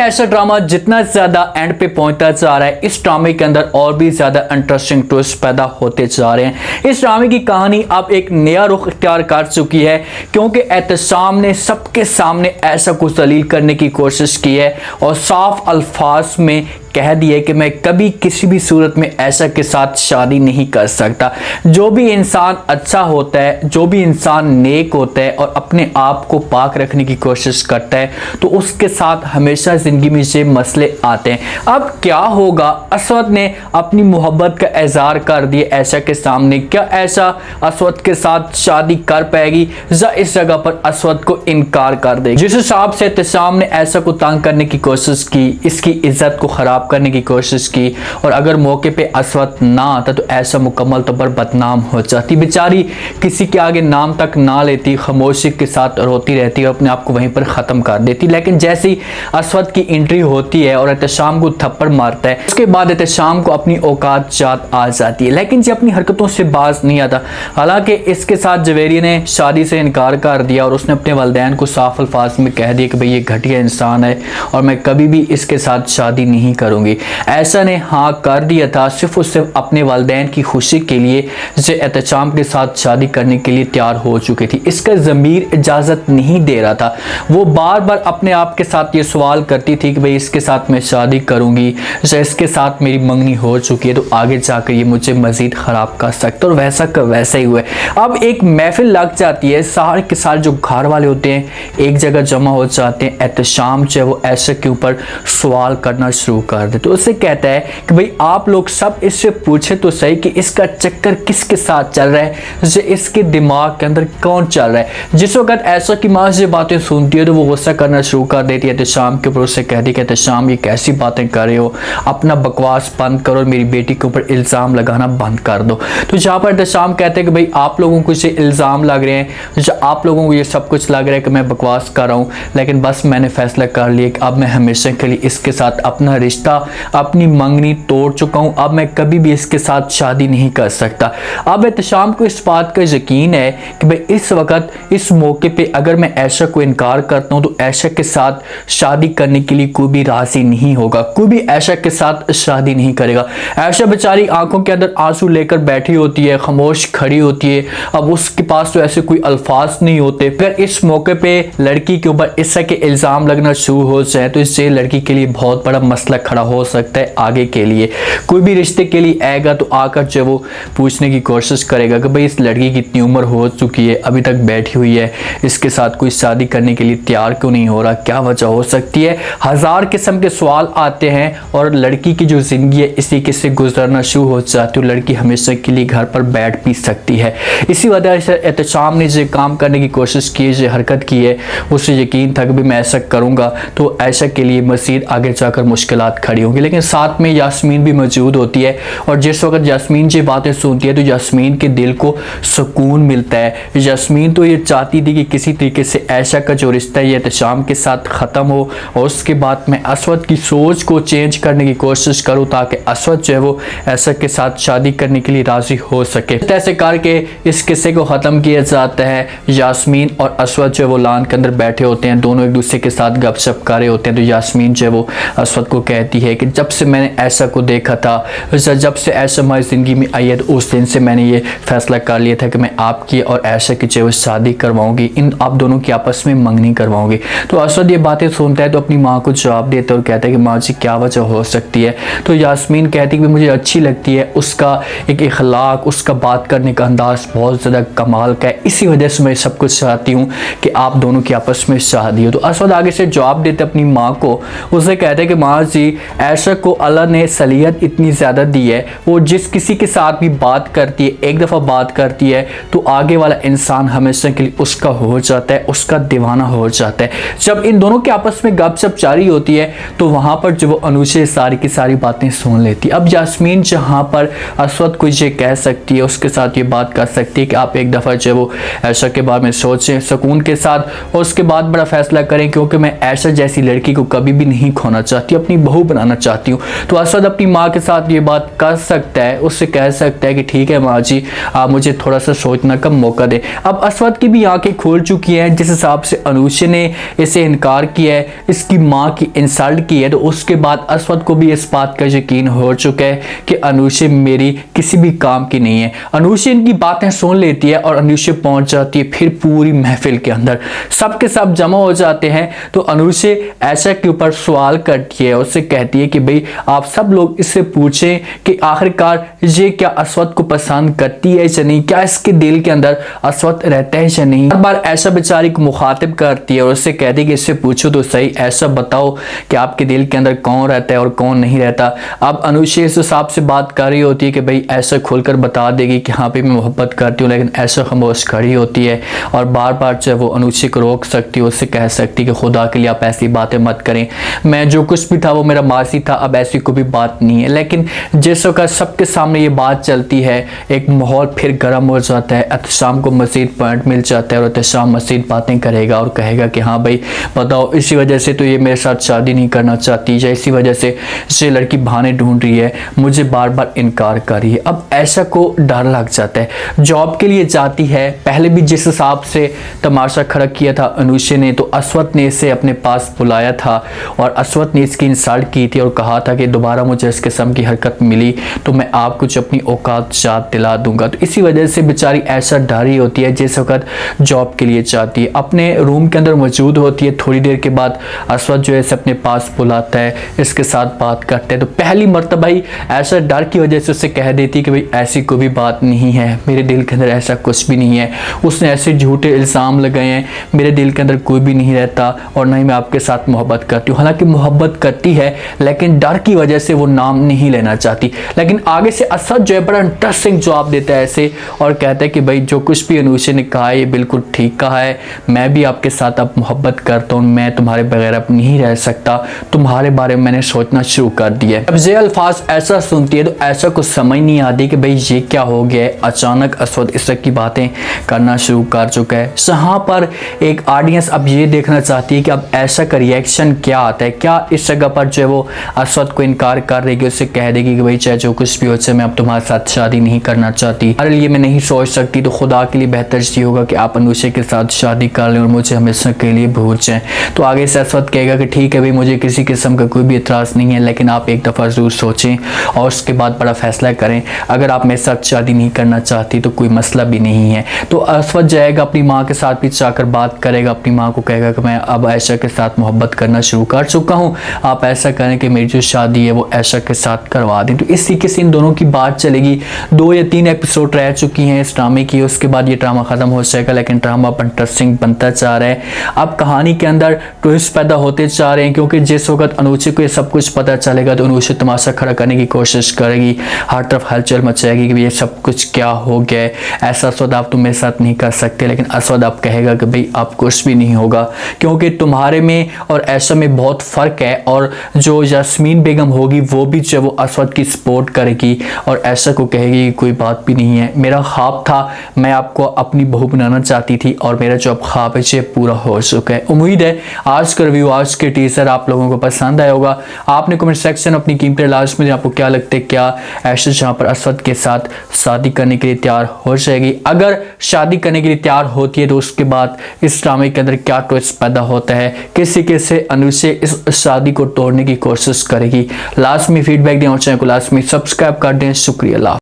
ऐसा ड्रामा जितना ज्यादा एंड पे पहुंचता जा रहा है, इस ड्रामे के अंदर और भी ज्यादा इंटरेस्टिंग ट्विस्ट पैदा होते जा रहे हैं। इस ड्रामे की कहानी अब एक नया रुख इख्तियार कर चुकी है, क्योंकि एहतशाम ने सबके सामने ऐसा कुछ दलील करने की कोशिश की है और साफ अल्फाज में कह दिए कि मैं कभी किसी भी सूरत में ऐसा के साथ शादी नहीं कर सकता। जो भी इंसान अच्छा होता है, जो भी इंसान नेक होता है और अपने आप को पाक रखने की कोशिश करता है, तो उसके साथ हमेशा ज़िंदगी में ये मसले आते हैं। अब क्या होगा, असवद ने अपनी मोहब्बत का इजहार कर दिया ऐशा के सामने। क्या ऐशा असवद के साथ शादी कर पाएगी या इस जगह पर असवद को इनकार कर देगी? जिस हिसाब से एहतशाम ने ऐशा को तंग करने की कोशिश की, इसकी इज्जत को खराब करने की कोशिश की, और अगर मौके पे असवद ना आता तो ऐसा मुकम्मल तौर पर बदनाम हो जाती। बेचारी किसी के आगे नाम तक ना लेती, खामोशी के साथ रोती रहती और अपने आप को वहीं पर ख़त्म कर देती। लेकिन जैसे ही असवद की एंट्री होती है और एहतशाम को थप्पड़ मारता है, उसके बाद एहतशाम को अपनी औकात याद आ जाती है, लेकिन ये अपनी हरकतों से बाज नहीं आता। हालांकि इसके साथ जवेरिया ने शादी से इनकार कर दिया और उसने अपने वालिदैन को साफ अल्फाज में कह दिया कि भाई ये घटिया इंसान है और मैं कभी भी इसके साथ शादी नहीं करूँगी। ऐशा ने हाँ कर दिया था सिर्फ और सिर्फ अपने वालिदैन की खुशी के लिए, जो एहतशाम के साथ शादी करने के लिए तैयार हो चुकी थी। इसका ज़मीर इजाज़त नहीं दे रहा था। वो बार बार अपने आप के साथ ये सवाल करती थी कि भाई इसके साथ मैं शादी करूँगी, या इसके साथ मेरी मंगनी हो चुकी है तो आगे जाकर ये मुझे मज़ीद ख़राब कर सकता, और वैसा का वैसा ही हुआ। अब एक महफिल लग जाती है, सारे के सारे जो घर वाले होते हैं एक जगह जमा हो जाते हैं। एहतशाम जो है वो ऐशा के ऊपर सवाल करना शुरू कर दे, तो उससे कहता है कि भाई आप लोग सब इससे पूछे तो सही कि इसका चक्कर किसके साथ चल रहा है, जो इसके दिमाग के अंदर कौन चल रहा है। जिस वक्त ऐशा की माँ से बातें सुनती है तो वो गुस्सा करना शुरू कर देती है एहतशाम के ऊपर। उससे कहती है कि एहतशाम ये कैसी बातें कर रहे हो, अपना बकवास बंद करो और मेरी बेटी के ऊपर इल्ज़ाम लगाना बंद कर दो। तो जहाँ पर एहतशाम कहते हैं कि भाई आप लोगों को इसे इल्ज़ाम लग रहे हैं, आप लोगों को ये सब कुछ लग रहा है कि मैं बकवास कर रहा हूँ, लेकिन बस मैंने फैसला कर लिया कि अब मैं हमेशा के लिए इसके साथ अपना रिश्ता, अपनी मंगनी तोड़ चुका हूँ। अब मैं कभी भी इसके साथ शादी नहीं कर सकता। अब एहतशाम को इस बात का यकीन है कि भाई इस वक्त इस मौके पे अगर मैं ऐशा को इनकार करता हूँ तो ऐशा के साथ शादी करने के लिए कोई भी राजी नहीं होगा, कोई भी ऐशा के साथ शादी नहीं करेगा। ऐशा बेचारी आंखों के अंदर आंसू लेकर बैठी होती है, खामोश खड़ी होती है। अब उसके पास तो ऐसे कोई अल्फाज नहीं होते। अगर इस मौके पे लड़की के ऊपर ऐसा के इल्ज़ाम लगना शुरू हो जाए तो इससे लड़की के लिए बहुत बड़ा मसला खड़ा हो सकता है। आगे के लिए कोई भी रिश्ते के लिए आएगा तो आकर जो वो पूछने की कोशिश करेगा कि भाई इस लड़की की इतनी उम्र हो चुकी है, अभी तक बैठी हुई है, इसके साथ कोई शादी करने के लिए तैयार क्यों नहीं हो रहा, क्या वजह हो सकती है। हजार किस्म के सवाल आते हैं और लड़की की जो जिंदगी है इसी के से गुजरना शुरू हो जाती है। लड़की हमेशा के लिए घर पर बैठ भी सकती है। इसी वजह से एहतशाम ने जो काम करने की कोशिश की है, जो हरकत की है, उसे यकीन था कि भी मैं ऐसा करूँगा तो ऐशा के लिए मज़ीद आगे जाकर मुश्किलात खड़ी होंगी। लेकिन साथ में यास्मीन भी मौजूद होती है और जिस वक्त यास्मीन ये बातें सुनती है तो यास्मीन के दिल को सुकून मिलता है। यास्मीन तो ये चाहती थी कि किसी तरीके से ऐशा का जो रिश्ता है ये एहतशाम के साथ ख़त्म हो और उसके बाद मैं असवद की सोच को चेंज करने की कोशिश करूँ ताकि असवद जो है वो ऐशा के साथ शादी करने के लिए राज़ी हो सके। ऐसे करके इस किस्से को ख़त्म किया जाता है। यास्मीन और असवद जो है वो लान के अंदर बैठे होते हैं, दोनों एक दूसरे के साथ गपशप कर रहे होते हैं। तो यास्मीन जो है वो असवद को कहती है कि जब से मैंने ऐशा को देखा था, जब से ऐशा हमारी ज़िंदगी में आई है तो उस दिन से मैंने ये फैसला कर लिया था कि मैं आपकी और ऐशा की जो शादी करवाऊंगी, इन आप दोनों की आपस में मंगनी करवाऊंगी। तो असवद ये बातें सुनता है तो अपनी माँ को जवाब देता है और कहता है कि माँ जी क्या वजह हो सकती है। तो यास्मीन कहती है कि मुझे अच्छी लगती है, उसका एक इखलाक, उसका बात करने का अंदाज बहुत ज़्यादा कमाल का है, इसी वजह से मैं सब कुछ चाहती हूँ कि आप दोनों की आपस में शादी हो। तो असवद आगे से जवाब देते अपनी माँ को, उसे कहते हैं कि माँ जी ऐशा को अल्लाह ने सलीयत इतनी ज़्यादा दी है, वो जिस किसी के साथ भी बात करती है, एक दफ़ा बात करती है तो आगे वाला इंसान हमेशा के लिए उसका हो जाता है, उसका दीवाना हो जाता है। जब इन दोनों के आपस में गपशप जारी होती है तो वहाँ पर जो वो अनुशे सारी की सारी बातें सुन लेती है। अब यास्मीन जहाँ पर पर असवद को ये कह सकती है, उसके साथ ये बात कर सकती है कि आप एक दफ़ा जो वो ऐशा के बारे में सोचें सुकून के साथ और उसके बाद बड़ा फैसला करें, क्योंकि मैं ऐशा जैसी लड़की को कभी भी नहीं खोना चाहती, अपनी बहू बनाना चाहती हूँ। तो असवद अपनी माँ के साथ ये बात कर सकता है, उससे कह सकता है कि ठीक है माँ जी, आप मुझे थोड़ा सा सोचना का मौका दें। अब असवद की भी आंखें खुल चुकी हैं, जिस हिसाब से अनुषा ने इसे इनकार किया है, इसकी माँ की इंसल्ट की है, तो उसके बाद असवद को भी इस बात का यकीन हो चुका है कि अनुषा मेरी किसी भी काम की नहीं है। अनुषा इनकी बातें सुन लेती है और अनुषा पहुंच जाती है फिर पूरी महफिल के अंदर, सबके सब जमा हो जाते हैं। तो अनुषा ऐशा के ऊपर सवाल करती है, उससे कहती है कि भाई आप सब लोग इससे पूछें कि आखिरकार ये क्या असवद को पसंद करती है या नहीं, क्या इसके दिल के अंदर असवद रहता है या नहीं। हर बार ऐशा बेचारी को मुखातिब करती है और उससे कहती है कि इससे पूछो तो सही, ऐसा बताओ कि आपके दिल के अंदर कौन रहता है और कौन नहीं रहता। अब अनुषा इस हिसाब से बात कर रही होती है कि भाई ऐसा खुलकर बता देगी कि हाँ भाई मैं मोहब्बत करती हूँ, लेकिन ऐसा खामोश खड़ी होती है और बार बार चाहे वो अनुषा को रोक सकती है, उससे कह सकती है कि खुदा के लिए आप ऐसी बातें मत करें, मैं जो कुछ भी था वो मेरा मासी था, अब ऐसी कोई भी बात नहीं है। लेकिन जिस वक्त सबके सामने ये बात चलती है, एक माहौल फिर गर्म हो जाता है, एहतशाम को मज़ीद पॉइंट मिल जाता है और एहतशाम मज़ीद बातें करेगा और कहेगा कि हाँ भाई बताओ, इसी वजह से तो ये मेरे साथ शादी नहीं करना चाहती या इसी वजह से ये लड़की बहाने ढूंढ रही है, मुझे बार बार इनकार कर रही है। अब ऐशा को डर लग जाता है, जॉब के लिए जाती है, पहले भी जिस हिसाब से तमाशा खड़ा किया था अनुषा ने, तो असवद ने इसे अपने पास बुलाया था और असवद ने इसकी इंसल्ट की थी और कहा था कि दोबारा मुझे इस किस्म की हरकत मिली तो मैं आपको अपनी औकात याद दिला दूंगा। तो इसी वजह से बेचारी ऐसा डर रही होती है, जिस वक्त जॉब के लिए जाती है, अपने रूम के अंदर मौजूद होती है। थोड़ी देर के बाद असवद जो है इसे अपने पास बुलाता है, इसके साथ बात करते हैं। तो पहली मरतबा ही ऐसा डर की वजह से उससे कह देती है कि भाई ऐसी कोई भी बात नहीं है, मेरे दिल के अंदर ऐसा कुछ भी नहीं है, उसने ऐसे झूठे इल्ज़ाम लगाए हैं, मेरे दिल के अंदर कोई भी नहीं रहता और ना ही मैं आपके साथ मोहब्बत करती हूँ। हालांकि मोहब्बत करती है लेकिन डर की वजह से वो नाम नहीं लेना चाहती। लेकिन आगे से असद जो है बड़ा इंटरेस्टिंग जवाब देता है ऐसे और कहता है कि भाई जो कुछ भी अनुषा ने कहा है ये बिल्कुल ठीक कहा है, मैं भी आपके साथ अब मोहब्बत करता हूँ, मैं तुम्हारे बगैर अब नहीं रह सकता, तुम्हारे बारे में मैंने सोचना शुरू कर दिया है। अब ये अल्फाज ऐसा सुनती है तो ऐसा कुछ समझ नहीं आती कि भाई ये क्या हो गया है, अचानक असद इस तरह की बातें करना शुरू कर चुका है। यहाँ पर एक ऑडियंस अब ये देखना चाहती है कि अब ऐसा का रिएक्शन क्या आता है, क्या इस जगह पर जो है वो असद को इनकार कर देगी, उससे कह देगी कि भाई चाहे जो कुछ भी हो चाहे मैं अब तुम्हारे साथ शादी नहीं करना चाहती, हमारे लिए मैं नहीं सोच सकती, तो खुदा के लिए बेहतर ये होगा कि आप अनुषा के साथ शादी कर लें और मुझे हमेशा के लिए भूल जाएं। तो आगे से असद कहेगा कि ठीक है भाई मुझे किसी किस्म का कोई भी एतराज़ नहीं है, लेकिन आप एक दफ़ा ज़रूर सोचें और उसके बाद बड़ा फैसला करें, अगर आप मेरे साथ शादी नहीं करना चाहती तो कोई मसला भी नहीं है। तो असद जाएगा अपनी माँ के साथ भी जाकर बात करेगा, अपनी माँ को कहेगा कि मैं अब ऐशा के साथ मोहब्बत करना शुरू कर चुका हूँ, आप ऐसा करें कि मेरी जो शादी है वो ऐशा के साथ करवा दें। तो इस तरीके से इन दोनों की बात चलेगी। 2 या 3 एपिसोड रह चुकी हैं इस ड्रामे की, उसके बाद ये ड्रामा ख़त्म हो जाएगा, लेकिन ड्रामा इंटरेस्टिंग बनता जा रहा है। अब कहानी के अंदर ट्विस्ट पैदा होते जा रहे हैं, क्योंकि जिस वक्त अनुषा को ये सब कुछ पता चलेगा तो अनुषा तमाशा खड़ा करने की कोशिश करेगी, हर तरफ हलचल मचाएगी कि ये सब कुछ क्या हो गया है, ऐसा असवद आप तुम मेरे साथ नहीं कर सकते। लेकिन असवद आप कहेगा कि भाई आप कुछ भी नहीं होगा, क्योंकि तुम्हारे में और ऐशा में बहुत फ़र्क है, और जो यास्मीन बेगम होगी वो भी जो वो असवद की सपोर्ट करेगी और ऐशा को कहेगी कि कोई बात भी नहीं है, मेरा ख्वाब था, मैं आपको अपनी बहू बनाना चाहती थी और मेरा जो अब ख्वाब है ये पूरा हो चुका है। उम्मीद है आज का रिव्यू, आज के टीजर आप लोगों को पसंद आया होगा। आपने कमेंट सेक्शन अपनी कीमती लास्ट में आपको क्या लगता है, क्या ऐशा जहाँ पर असवद के साथ शादी करने के लिए तैयार हो जाएगी? अगर शादी करने के लिए तैयार होती है तो उसके बाद इस ड्रामे के अंदर क्या ट्विस्ट पैदा होता है, किसी कैसे अनुषा इस शादी को तोड़ने की कोशिश करेगी? लास्ट में फीडबैक दें और चैनल को लास्ट में सब्सक्राइब कर दें। शुक्रिया।